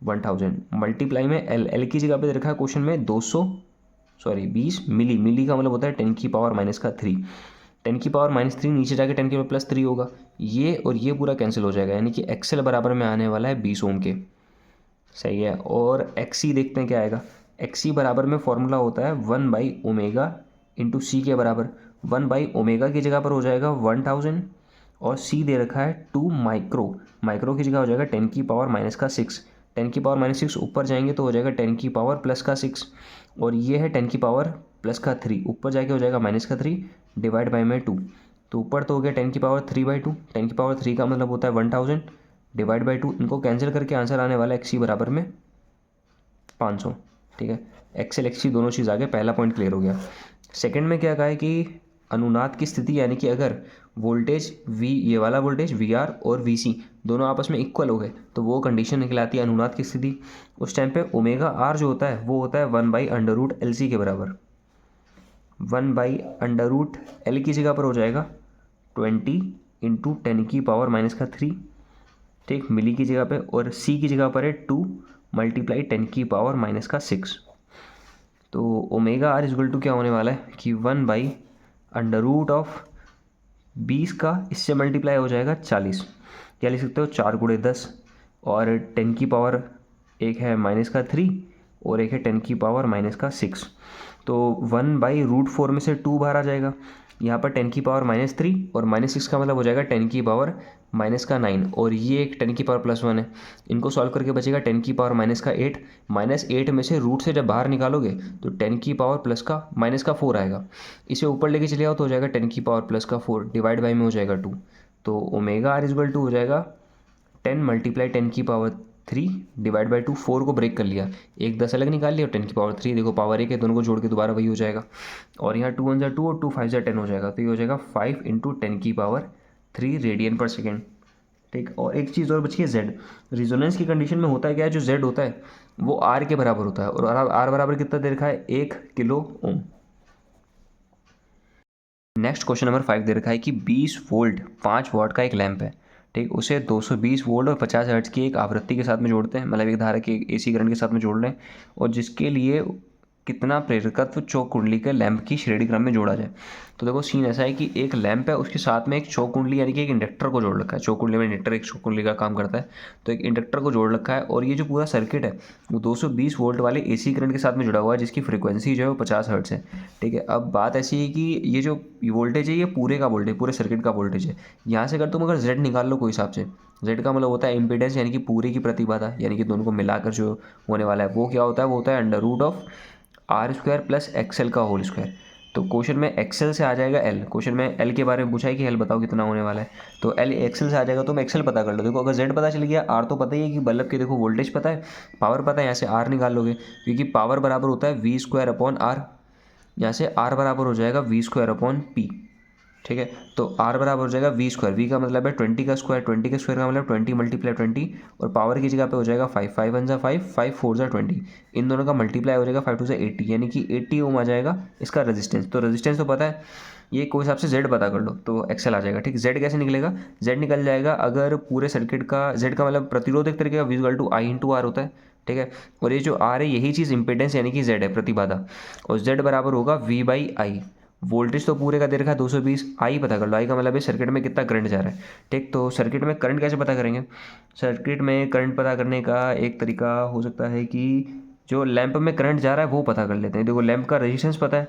1000 मल्टीप्लाई में एल। एल की जगह पर दे रखा है क्वेश्चन में 20 मिली, मिली का मतलब होता है 10 की पावर -3। 10⁻³ नीचे जाके 10⁻+3 होगा, ये और ये पूरा कैंसिल हो जाएगा, यानी कि एक्सएल बराबर में आने वाला है 20 ओम के। सही है। और एक्सी देखते हैं क्या आएगा। एक्सी बराबर में फॉर्मूला होता है 1/ω इंटू सी के बराबर। 1/ω की जगह पर हो जाएगा 1000 और सी दे रखा है 2 माइक्रो। माइक्रो की जगह हो जाएगा 10⁻⁻6। 10⁻⁻6 ऊपर जाएंगे तो हो जाएगा 10⁻+6 और ये है 10⁻+3, ऊपर जाके हो जाएगा -3 डिवाइड बाई में 2। तो ऊपर तो हो गया 10⁻3/2। 10⁻3 का मतलब होता है 1000 डिवाइड बाई 2। इनको कैंसिल करके आंसर आने वाला है एक्सी बराबर में 500। ठीक है, एक्सएल एक्सी दोनों चीज़ आ गए, पहला पॉइंट क्लियर हो गया। सेकंड में क्या कहा है कि अनुनाद की स्थिति, यानी कि अगर वोल्टेज वी, ये वाला वोल्टेज वी आर और वी सी दोनों आपस में इक्वल हो गए तो वो कंडीशन निकलाती है अनुनाद की स्थिति। उस टाइम पे ओमेगा आर जो होता है वो होता है 1/√LC के बराबर। 1/√L की जगह पर हो जाएगा 20 इंटू 10⁻⁻3, ठीक, मिली की जगह पे, और सी की जगह पर है 2 मल्टीप्लाई 10⁻⁻6। तो ओमेगा आर इजगल टू क्या होने वाला है कि 1/√20 का इससे मल्टीप्लाई हो जाएगा 40। क्या लिख सकते हो, 4 × 10 और 10⁻, एक है -3 और एक है 10⁻⁻6। तो 1/√4 में से 2 बाहर आ जाएगा, यहाँ पर 10⁻⁻3 और -6 का मतलब हो जाएगा 10⁻⁻9 और ये एक 10⁻+1 है। इनको सॉल्व करके बचेगा 10⁻⁻8। -8 में से रूट से जब बाहर निकालोगे तो 10⁻+4 आएगा। इसे ऊपर लेके चले आओ तो हो जाएगा 10⁻+4 डिवाइड बाई में हो जाएगा 2। तो ओमेगा आर इजगल टू हो जाएगा 10 मल्टीप्लाई 10⁻3 डिवाइड बाई 2। 4 को ब्रेक कर लिया, एक 10 अलग निकाल लिया और 10⁻3, देखो पावर 1 है, दोनों को जोड़ के दोबारा वही हो जाएगा। और यहाँ 2 1 2 और 2 5 10 हो जाएगा, तो ये हो जाएगा 5 इंटू 10⁻3 रेडियन पर सेकेंड। ठीक, और एक चीज़ और बची है जेड। रिजोनेंस की कंडीशन में होता है क्या है, जो जेड होता है वो आर के बराबर होता है, और आर बराबर कितना दे रखा है, 1 kilo ohm. Next question number 5 दे रखा है कि 20 वोल्ट 5 वाट का एक लैंप है, ठीक, उसे 220 वोल्ट और 50 हर्ट्ज की एक आवृत्ति के साथ में जोड़ते हैं, मतलब एक धारा के एसी करंट के साथ में जोड़ लें, और जिसके लिए कितना प्रेरकत्व चौक कुंडली के लैंप की श्रेणी क्रम में जोड़ा जाए। तो देखो सीन ऐसा है कि एक लैंप है, उसके साथ में एक चौक कुंडली यानी कि एक इंडक्टर को जोड़ रखा है। चौक कुंडली में इंडक्टर एक चौक कुंडली का काम करता है, तो एक इंडक्टर को जोड़ रखा है, और ये जो पूरा सर्किट है वो 220 वोल्ट वाले एसी करंट के साथ में जुड़ा हुआ है, जिसकी फ्रीक्वेंसी जो है वो 50 हर्ट्ज है। ठीक है, अब बात ऐसी है कि ये जो वोल्टेज है ये पूरे का वोल्टेज, पूरे सर्किट का वोल्टेज है। यहाँ से अगर तुम अगर जेड निकाल लो कोई हिसाब से, जेड का मतलब होता है इम्पीडेंस, यानी कि पूरे की प्रतिबाधा, यानी कि दोनों को मिलाकर जो होने वाला है वो क्या होता है, वो होता है √R² प्लस एक्सएल का होल स्क्वायर। तो क्वेश्चन में एक्सएल से आ जाएगा एल, क्वेश्चन में एल के बारे में पूछा है कि एल बताओ कितना होने वाला है, तो एल एक्सएल से आ जाएगा, तो मैं एक्सएल पता कर लो। देखो अगर जेड पता चल गया, आर तो पता ही है कि बल्ब के, देखो वोल्टेज पता है, पावर पता है, यहाँ से आर निकाल लोगे, क्योंकि पावर बराबर होता है V² अपॉन आर। यहाँ से आर बराबर हो जाएगा V² अपॉन पी। ठीक है, तो आर बराबर हो जाएगा V², वी का मतलब है 20 का स्क्वायर, 20 का स्क्वायर का मतलब 20 मल्टीप्लाई 20, और पावर की जगह पे हो जाएगा 5, 5 1 5, 5 4 20, इन दोनों का मल्टीप्लाई हो जाएगा 5 2 80, यानी कि 80 ओम आ जाएगा इसका रेजिस्टेंस। तो रेजिस्टेंस तो पता है, ये कोई हिसाब से जेड पता कर लो तो एक्सएल आ जाएगा। ठीक, जेड कैसे निकलेगा, जेड निकल जाएगा अगर पूरे सर्किट का, जेड का मतलब प्रतिरोध एक तरीके का V = I × R होता है। ठीक है, और ये जो आर है यही चीज़ इंपेडेंस यानी कि जेड है, प्रतिबाधा, और जेड बराबर होगा V/I। वोल्टेज तो पूरे का दे रखा है 220, आई पता कर लो, आई का मतलब है सर्किट में कितना करंट जा रहा है। ठीक, तो सर्किट में करंट कैसे पता करेंगे, सर्किट में करंट पता करने का एक तरीका हो सकता है कि जो लैंप में करंट जा रहा है वो पता कर लेते हैं। देखो लैंप का रेजिस्टेंस पता है,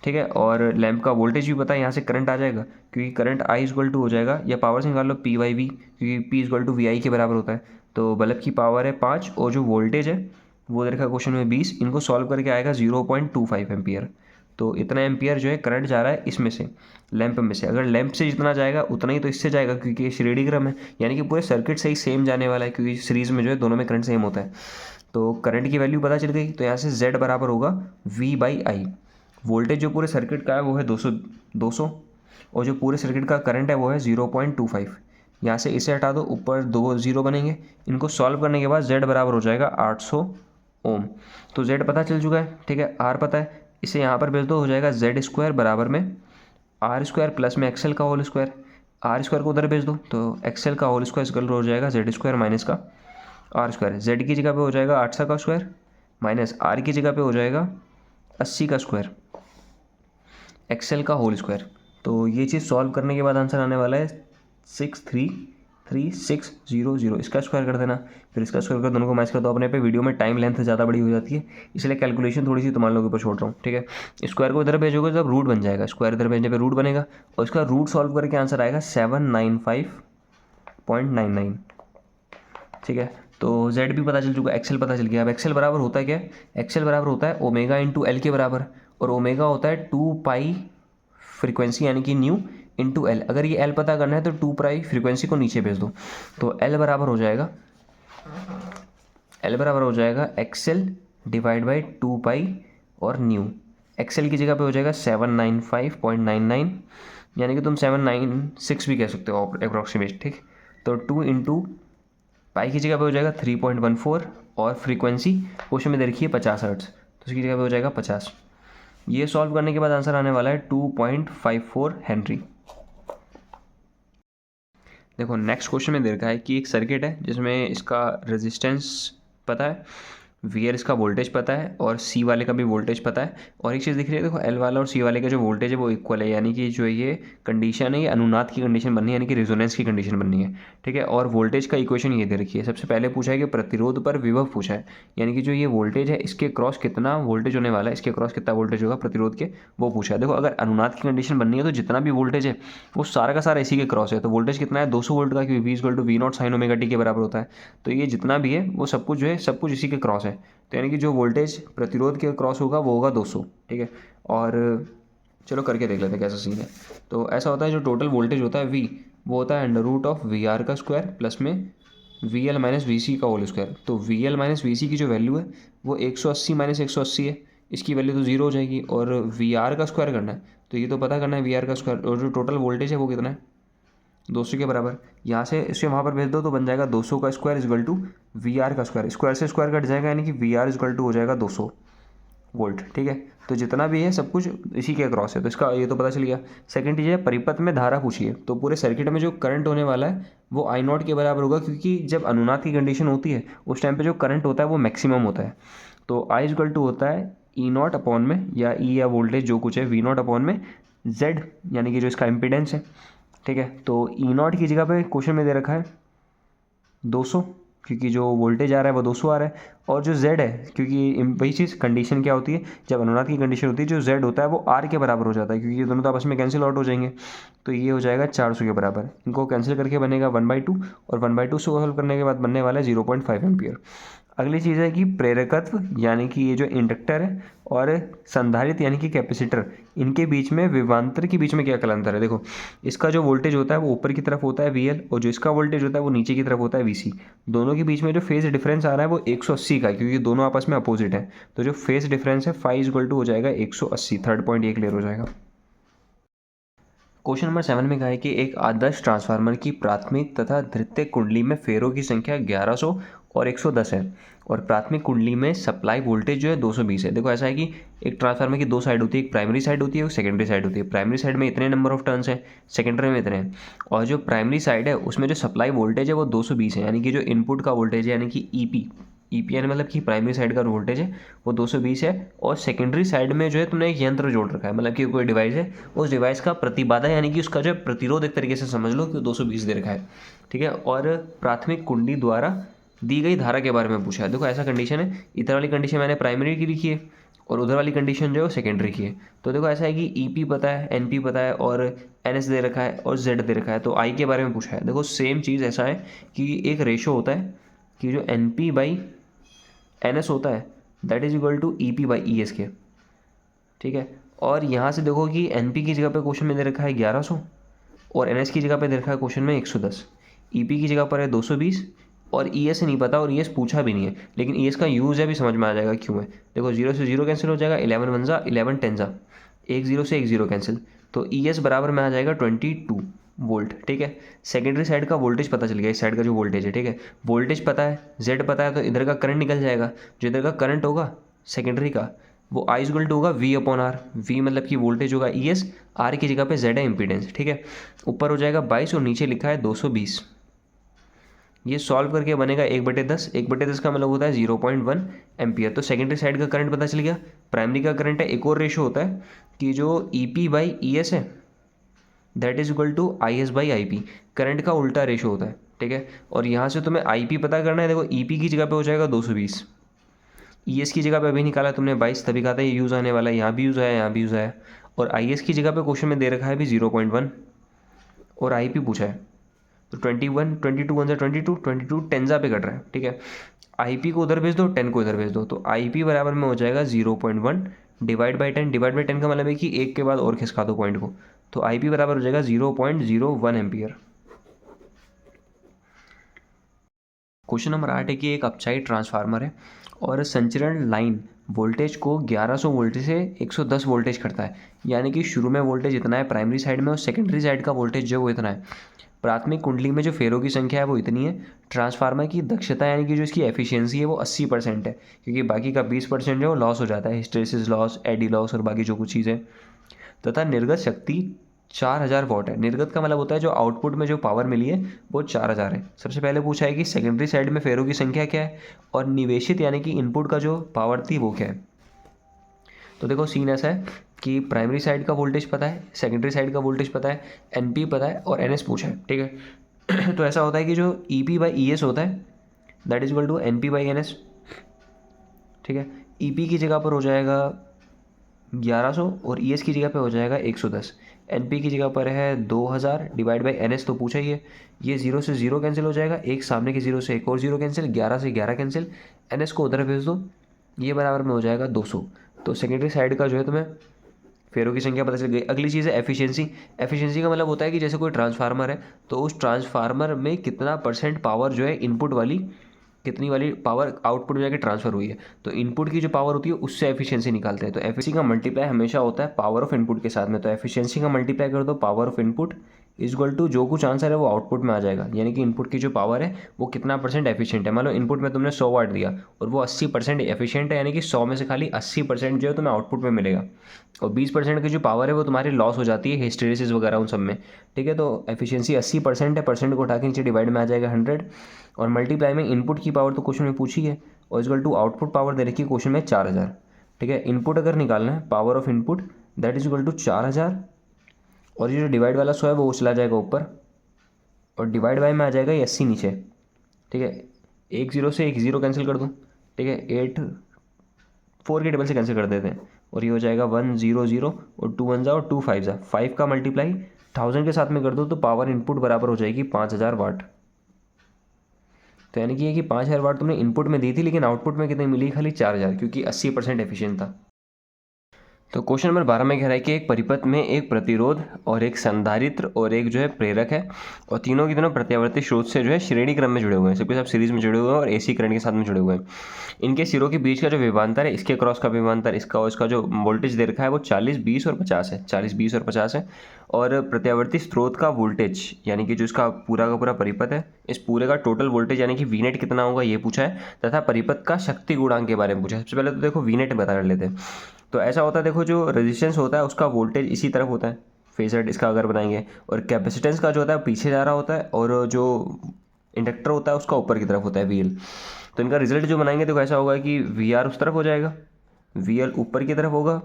ठीक है, और लैंप का वोल्टेज भी पता है, यहाँ से करंट आ जाएगा, क्योंकि करंट I = हो जाएगा, या पावर से निकाल लो P/V, क्योंकि P = VI के बराबर होता है। तो बल्ब की पावर है 5 और जो वोल्टेज है वो दे रखा क्वेश्चन में 20, इनको सॉल्व करके आएगा 0.25 एम्पियर। तो इतना एम्पियर जो है करंट जा रहा है इसमें से, लैंप में से। अगर लैंप से जितना जाएगा उतना ही तो इससे जाएगा, क्योंकि ये श्रेणी क्रम है, यानी कि पूरे सर्किट से ही सेम जाने वाला है, क्योंकि सीरीज में जो है दोनों में करंट सेम होता है। तो करंट की वैल्यू पता चल गई, तो यहाँ से Z बराबर होगा V/I। वोल्टेज जो पूरे सर्किट का है वो है 200, और जो पूरे सर्किट का करंट है वो है 0.25। यहाँ से इसे हटा दो, ऊपर 2 0 बनेंगे, इनको सॉल्व करने के बाद Z बराबर हो जाएगा 800 ओम। तो Z पता चल चुका है, ठीक है, R पता है, इसे यहाँ पर भेज दो, हो जाएगा Z² बराबर में R² प्लस में एक्सएल का होल स्क्वायर। R² को उधर भेज दो तो एक्सएल का होल स्क्वायर इक्वल हो जाएगा Z² माइनस का R²। Z की जगह पे हो जाएगा 800 का स्क्वायर माइनस R की जगह पे हो जाएगा 80 का स्क्वायर, एक्सएल का होल स्क्वायर। तो ये चीज़ सॉल्व करने के बाद आंसर आने वाला है 6333600। इसका स्क्वायर कर देना, फिर इसका स्क्वायर कर, दोनों को मैच कर दो अपने पे। वीडियो में टाइम लेंथ ज़्यादा बड़ी हो जाती है, इसलिए कैलकुलेशन थोड़ी सी तुम्हारे लोगों के ऊपर छोड़ रहा हूँ, ठीक है। स्क्वायर को इधर भेजोगे तब रूट बन जाएगा, स्क्वायर इधर भेजने पे रूट बनेगा, और इसका रूट सॉल्व करके आंसर आएगा 795.99, ठीक है। तो z भी पता चल चुका, एक्सेल पता चल गया। अब एक्सेल बराबर होता है क्या, एक्सेल बराबर होता है ओमेगा इंटू एल के बराबर, और ओमेगा होता है 2 पाई फ्रीक्वेंसी यानी कि न्यू इंटू एल। अगर ये एल पता करना है तो 2 पाई फ्रीक्वेंसी को नीचे भेज दो, तो एल बराबर हो जाएगा एक्सेल डिवाइड बाई 2 पाई और न्यू। एक्सेल की जगह पे हो जाएगा 795.99, यानी कि तुम 796 भी कह सकते हो अप्रॉक्सीमेट, ठीक। तो 2 इंटू पाई की जगह पे हो जाएगा 3.14, और फ्रीक्वेंसी क्वेश्चन में दे रखी है 50 हर्ट्ज, तो उसकी जगह पे हो जाएगा 50। ये सॉल्व करने के बाद आंसर आने वाला है 2.54 हेनरी। देखो नेक्स्ट क्वेश्चन में दे रखा है कि एक सर्किट है जिसमें इसका रेजिस्टेंस पता है, वी आर इसका वोल्टेज पता है, और सी वाले का भी वोल्टेज पता है। और एक चीज़ दिख रही है, देखो एल वाला और सी वाले का जो वोल्टेज है वो इक्वल है, यानी कि जो ये कंडीशन है ये अनुनाद की कंडीशन बननी है, यानी कि रेजोनेंस की कंडीशन बननी है, ठीक है। और वोल्टेज का इक्वेशन ये दे रखी है। सबसे पहले पूछा है कि प्रतिरोध पर विभव पूछा है, यानी कि जो ये वोल्टेज है इसके क्रॉस कितना वोल्टेज होने वाला है, इसके क्रॉस कितना वोल्टेज होगा प्रतिरोध के, वो पूछा है। देखो अगर अनुनाद की कंडीशन बननी है तो जितना भी वोल्टेज है वो सारा का सारा इसी के क्रॉस है, तो वोल्टेज कितना है 200 वोल्ट का, क्योंकि V equal to V naught sine omega t के बराबर होता है। तो ये जितना भी है वो सब कुछ जो है सब कुछ इसी के क्रॉस है, तो यानी कि जो वोल्टेज प्रतिरोध के क्रॉस होगा वो होगा 200, ठीक है। और चलो करके देख लेते हैं कैसा सीन है। तो ऐसा होता है, जो टोटल वोल्टेज होता है V, वो होता है under root of V R का स्क्वायर प्लस में V L minus V C का होल स्क्वायर। तो V L minus V C की जो वैल्यू है वो 180 माइनस 180 है, इसकी वैल्यू तो जीरो हो जाएगी, और वी आर का स्क्वायर करना है, तो ये तो पता करना है वी आर का स्क्वायर, और जो टोटल वोल्टेज है वो कितना है 200 के बराबर। यहाँ से इसे वहाँ पर भेज दो तो बन जाएगा 200 का square equal to V R का स्क्वायर, स्क्वायर से स्क्वायर कट जाएगा, यानी कि वी आर इजगल टू हो जाएगा 200 वोल्ट, ठीक है। तो जितना भी है सब कुछ इसी के क्रॉस है, तो इसका ये तो पता चल गया। सेकंड चीज़ है परिपथ में धारा पूछी है, तो पूरे सर्किट में जो करंट होने वाला है वो आई नॉट के बराबर होगा, क्योंकि जब अनुनाद की कंडीशन होती है उस टाइम पे जो करंट होता है वो मैक्सिमम होता है। तो आई इजगल टू होता है ई नॉट अपॉन में, या ई या वोल्टेज जो कुछ है वी नॉट अपॉन में जेड, यानी कि जो इसका इम्पिडेंस है, ठीक है। तो ई नॉट की जगह पे क्वेश्चन में दे रखा है 200, क्योंकि जो वोल्टेज आ रहा है वो 200 आ रहा है, और जो Z है, क्योंकि वही चीज़ कंडीशन क्या होती है, जब अनुनाद की कंडीशन होती है जो Z होता है वो R के बराबर हो जाता है, क्योंकि ये दोनों तो आपस में कैंसिल आउट हो जाएंगे, तो ये हो जाएगा 400 के बराबर। इनको कैंसिल करके बनेगा 1/2, और 1/2 से सॉल्व करने के बाद बनने वाला है 0.5 एम्पियर। अगली चीज़ है कि प्रेरकत्व, यानी कि ये जो इंडक्टर है और संधारित्र यानी कि कैपेसिटर, इनके बीच में विभवांतर के बीच में क्या कलांतर है। देखो इसका जो वोल्टेज होता है वो ऊपर की तरफ होता है VL, और जो इसका वोल्टेज होता है वो नीचे की तरफ होता है VC। दोनों के बीच में जो फेज डिफरेंस आ रहा है वो 180 का है, क्योंकि दोनों आपस में अपोजिट है, तो जो फेज डिफरेंस है फाई इक्वल टू हो जाएगा 180, थर्ड पॉइंट ये क्लियर हो जाएगा। क्वेश्चन नंबर 7 में कहा है कि एक आदर्श ट्रांसफार्मर की प्राथमिक तथा द्वितीयक कुंडली में फेरों की संख्या 1100 और 110 है, और प्राथमिक कुंडली में सप्लाई वोल्टेज जो है 220 है। देखो ऐसा है कि एक ट्रांसफार्मर की दो साइड होती है, एक प्राइमरी साइड होती है और सेकेंडरी साइड होती है। प्राइमरी साइड में इतने नंबर ऑफ टर्न्स हैं, सेकेंडरी में इतने हैं, और जो प्राइमरी साइड है उसमें जो सप्लाई वोल्टेज है वो 220 है, यानी कि जो इनपुट का वोल्टेज है यानी कि EP यानी मतलब कि प्राइमरी साइड का वोल्टेज है वो 220 है, और सेकेंडरी साइड में जो है तुमने एक यंत्र जोड़ रखा है, मतलब कि कोई डिवाइस है, उस डिवाइस का प्रतिबाधा यानी कि उसका जो प्रतिरोध एक तरीके से समझ लो कि 220 दे रखा है, ठीक है। और प्राथमिक कुंडली द्वारा दी गई धारा के बारे में पूछा है। देखो ऐसा कंडीशन है, इधर वाली कंडीशन मैंने प्राइमरी की लिखी है और उधर वाली कंडीशन जो है सेकेंडरी की है। तो देखो ऐसा है कि EP पता है, NP पता है, और NS दे रखा है और Z दे रखा है, तो I के बारे में पूछा है। देखो सेम चीज़ ऐसा है कि एक रेशो होता है कि जो NP/NS होता है that is equal to EP/ES के, ठीक है। और यहाँ से देखो कि NP की जगह पे क्वेश्चन में दे रखा है 1100, और NS की जगह पे दे रखा है क्वेश्चन में 110, EP की जगह पर है 220, और ES नहीं पता, और ES पूछा भी नहीं है, लेकिन ES का यूज़ है भी समझ में आ जाएगा क्यों है। देखो 0 से 0 कैंसिल हो जाएगा, 11 1 जा 11 10 जा, 1 0 से 1 0 कैंसिल, तो ES बराबर में आ जाएगा 22 वोल्ट, ठीक है। सेकेंडरी साइड का वोल्टेज पता चल गया, इस साइड का जो वोल्टेज है, ठीक है। वोल्टेज पता है, Z पता है, तो इधर का करंट निकल जाएगा, जो इधर का करंट होगा सेकेंडरी का वो I इक्वल टू होगा V/R। V मतलब कि वोल्टेज होगा ES, R की जगह पे Z है इम्पीडेंस, ठीक है। ऊपर हो जाएगा 22 और नीचे लिखा है 220। ये सॉल्व करके बनेगा 1/10, 1/10 का मतलब होता है 0.1 एम्पियर। तो सेकेंडरी साइड का करंट पता चल गया, प्राइमरी का करंट है। एक और रेशो होता है कि जो EP/ES है, that is equal to I S by I P. Current का उल्टा रेशो होता है, ठीक है। और यहाँ से तुम्हें आई पी पता करना है। देखो ई पी की जगह पे हो जाएगा 220, ई एस की जगह पे अभी निकाला तुमने 22, तभी कहा था ये यूज़ आने वाला है, यहाँ भी यूज़ आया, यहाँ भी यूज़ आया। और आई एस की जगह पे क्वेश्चन में दे रखा है भी 0.1 और आई पी पूछा है तो 21, 22 वन सा 22, 22 टेंजा पे कट रहा है, ठीक है। आई पी को उधर भेज दो, 10 को इधर भेज दो, तो आई पी बराबर में हो जाएगा 0.1 डिवाइड बाई 10। डिवाइड बाई 10 का मतलब है कि एक के बाद और खिसका दो पॉइंट को, तो आई पी बराबर हो जाएगा 0.01 एम्पियर। क्वेश्चन नंबर 8 है कि एक अपसाइड ट्रांसफार्मर है और संचरण लाइन वोल्टेज को 1100 वोल्टेज से 110 वोल्टेज करता है। यानी कि शुरू में वोल्टेज इतना है प्राइमरी साइड में और सेकेंडरी साइड का वोल्टेज जो वो इतना है। प्राथमिक कुंडली में जो फेरों की संख्या है वो इतनी है। ट्रांसफार्मर की दक्षता यानी कि जो इसकी एफिशिएंसी है वो 80% है, क्योंकि बाकी का 20% जो लॉस हो जाता है, हिस्टैरिसीस लॉस, एडी लॉस और बाकी जो कुछ चीज़ें। तथा निर्गत शक्ति 4000 वॉट है। निर्गत का मतलब होता है जो आउटपुट में जो पावर मिली है वो 4000 है। सबसे पहले पूछा है कि सेकेंडरी साइड में फेरों की संख्या क्या है और निवेशित यानी कि इनपुट का जो पावर थी वो क्या है। तो देखो सीन ऐसा है कि प्राइमरी साइड का वोल्टेज पता है, सेकेंडरी साइड का वोल्टेज पता है, एन पी पता है और एन एस पूछा है, ठीक है। तो ऐसा होता है कि जो E P by E S होता है that is equal to N P by N S, ठीक है। ई पी की जगह पर हो जाएगा 1100 और ई एस की जगह पे हो जाएगा 110। एन पी की जगह पर है 2000 डिवाइड बाई एन एस तो पूछा ही है। ये 0 से 0 कैंसिल हो जाएगा, एक सामने के 0 से एक और 0 कैंसिल, 11 से 11 कैंसिल, एन एस को उधर भेज दो, ये बराबर में हो जाएगा 200। तो सेकेंडरी साइड का जो है तुम्हें फेरों की संख्या पता चल गई। अगली चीज़ है एफिशिएंसी। एफिशिएंसी का मतलब होता है कि जैसे कोई ट्रांसफार्मर है तो उस ट्रांसफार्मर में कितना % पावर जो है इनपुट वाली, कितनी वाली पावर आउटपुट में जाके ट्रांसफर हुई है। तो इनपुट की जो पावर होती है उससे एफिशिएंसी निकालते हैं। तो एफिशिएंसी का मल्टीप्लाई हमेशा होता है पावर ऑफ इनपुट के साथ में। तो एफिशिएंसी का मल्टीप्लाई कर दो power of input is equal to जो कुछ आंसर है वो आउटपुट में आ जाएगा। यानी कि इनपुट की जो पावर है वो कितना % एफिशिएंट है। मान लो इनपुट में तुमने 100 वाट दिया और वो 80% एफिशिएंट है, यानी कि 100 में से खाली 80% जो है तुम्हें आउटपुट में मिलेगा। और 20% की जो पावर है वो तुम्हारी लॉस हो जाती है हिस्टैरिसीस वगैरह उन सब में, ठीक है। तो एफिशिएंसी 80% है, परसेंट को उठा के नीचे डिवाइड में आ जाएगा 100 और मल्टीप्लाई में इनपुट की पावर तो क्वेश्चन में पूछी है और इक्वल टू आउटपुट पावर दे रखी है क्वेश्चन में 4000, ठीक है। इनपुट अगर निकालना है power of input that is equal to 4000 और ये जो डिवाइड वाला 100 है वो चला जाएगा ऊपर और डिवाइड बाय में आ जाएगा ये 80 नीचे, ठीक है। एक 0 से एक 0 कैंसिल कर दूँ, ठीक है। 8 4 के टेबल से कैंसिल कर देते हैं और ये हो जाएगा 100 और 2 1 जा और 2 5 जा, 5 का मल्टीप्लाई 1000 के साथ में कर दो तो पावर इनपुट बराबर हो जाएगी 5000 वाट। तो यानी कि ये कि 5000 वाट तुमने इनपुट में दी थी लेकिन आउटपुट में कितनी मिली, खाली 4000, क्योंकि 80% एफिशिएंट था। तो क्वेश्चन नंबर 12 में कह रहा है कि एक परिपथ में एक प्रतिरोध और एक संधारित्र और एक जो है प्रेरक है और तीनों की तीनों प्रत्यावर्ती स्रोत से जो है श्रेणी क्रम में जुड़े हुए हैं, सबके सब सीरीज में जुड़े हुए हैं और एसी करंट के साथ में जुड़े हुए हैं। इनके सिरों के बीच का जो विभवांतर है, इसके क्रॉस का विभवांतर, इसका और इसका जो वोल्टेज दे रखा है वो 40, 20 और 50 है, 40, 20 और 50 है। और प्रत्यावर्ती स्रोत का वोल्टेज यानी कि जो इसका पूरा का पूरा परिपथ है, इस पूरे का टोटल वोल्टेज यानी कि वी नेट कितना होगा ये पूछा है, तथा परिपथ का शक्ति गुणांक के बारे में पूछा है। सबसे पहले तो देखो वी नेट बता कर लेते हैं। तो ऐसा होता है, देखो जो रेजिस्टेंस होता है उसका वोल्टेज इसी तरफ होता है, फेजर इसका अगर बनाएंगे, और कैपेसिटेंस का जो होता है पीछे जा रहा होता है और जो इंडक्टर होता है उसका ऊपर की तरफ होता है वी एल। तो इनका रिजल्ट जो बनाएंगे देखो ऐसा होगा कि वी आर उस तरफ हो जाएगा, वी एल ऊपर की तरफ होगा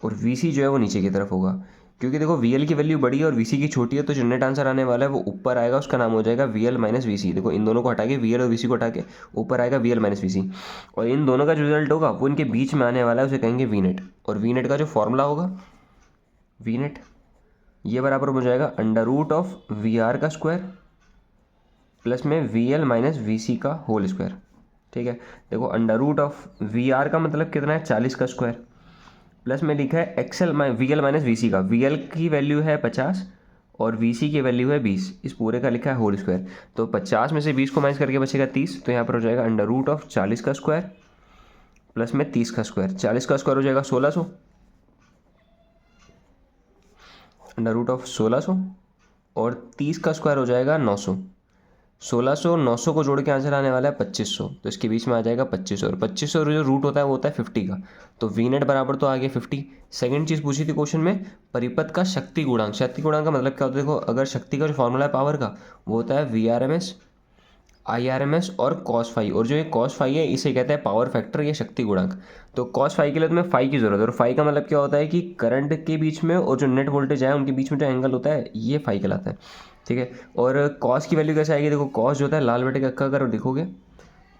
और वी सी जो है वो नीचे की तरफ होगा। क्योंकि देखो वी एल की वैल्यू बड़ी है और वी सी की छोटी है तो जो नेट आंसर आने वाला है वो ऊपर आएगा, उसका नाम हो जाएगा वी एल माइनस वी सी। देखो इन दोनों को हटा के वी एल और वी सी को हटा के ऊपर आएगा वी एल माइनस वी सी और इन दोनों का जो रिजल्ट होगा वो इनके बीच में आने वाला है, उसे कहेंगे वी नेट। और वी नेट का जो फॉर्मूला होगा वी नेट ये बराबर हो जाएगा under root of V R का स्क्वायर प्लस में V L minus V C का होल स्क्वायर, ठीक है। देखो under root of V R का मतलब कितना है 40 का स्क्वायर प्लस में लिखा है XL V L minus V C का, वी एल की वैल्यू है 50 और वी सी की वैल्यू है 20, इस पूरे का लिखा है होल स्क्वायर। तो 50 में से 20 को माइनस करके बचेगा 30, तो यहाँ पर हो जाएगा अंडर रूट ऑफ 40 का स्क्वायर प्लस में 30 का स्क्वायर। 40 का स्क्वायर हो जाएगा 1600, अंडर रूट ऑफ 1600 और 30 का स्क्वायर हो जाएगा 900। 1600 और 900 को जोड़ के आंसर आने वाला है 2500, तो इसके बीच में आ जाएगा 2500 और 2500 जो रूट होता है वो होता है 50 का, तो वी नेट बराबर तो आ गया 50। सेकंड चीज़ पूछी थी क्वेश्चन में परिपथ का शक्ति गुणांक। शक्ति गुणांक का मतलब क्या होता है, देखो अगर शक्ति का जो फॉर्मूला है पावर का वो होता है V R M S IRMS और cos फाई, और जो ये cos फाई है इसे कहते हैं पावर फैक्टर या शक्ति गुणक। तो cos फाई के लिए तुम्हें फाई की जरूरत है, और फाई का मतलब क्या होता है कि करंट के बीच में और जो नेट वोल्टेज है उनके बीच में जो एंगल होता है ये फाई कहलाता है, ठीक है। और cos की वैल्यू कैसे आएगी, देखो cos जो होता है लाल बटे का अक्का अगर देखोगे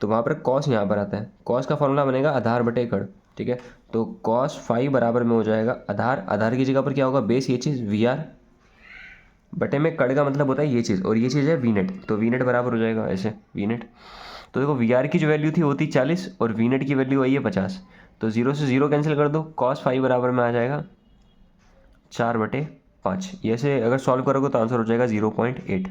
तो वहाँ पर cos यहाँ पर आता है, cos का फॉर्मूला बनेगा आधार बटे कड़, ठीक है। तो cos फाई बराबर में हो जाएगा आधार, आधार की जगह पर क्या होगा बेस, ये चीज़ VR बटे में कड़ का मतलब होता है ये चीज़, और ये चीज़ है वी नेट, तो वी नेट बराबर हो जाएगा ऐसे वी नेट। तो देखो वी आर की जो वैल्यू थी वो थी 40 और वी नेट की वैल्यू आई है 50, तो 0 से 0 कैंसिल कर दो, cos फाई बराबर में आ जाएगा 4/5। ये से अगर सॉल्व करोगे तो आंसर हो जाएगा 0.8।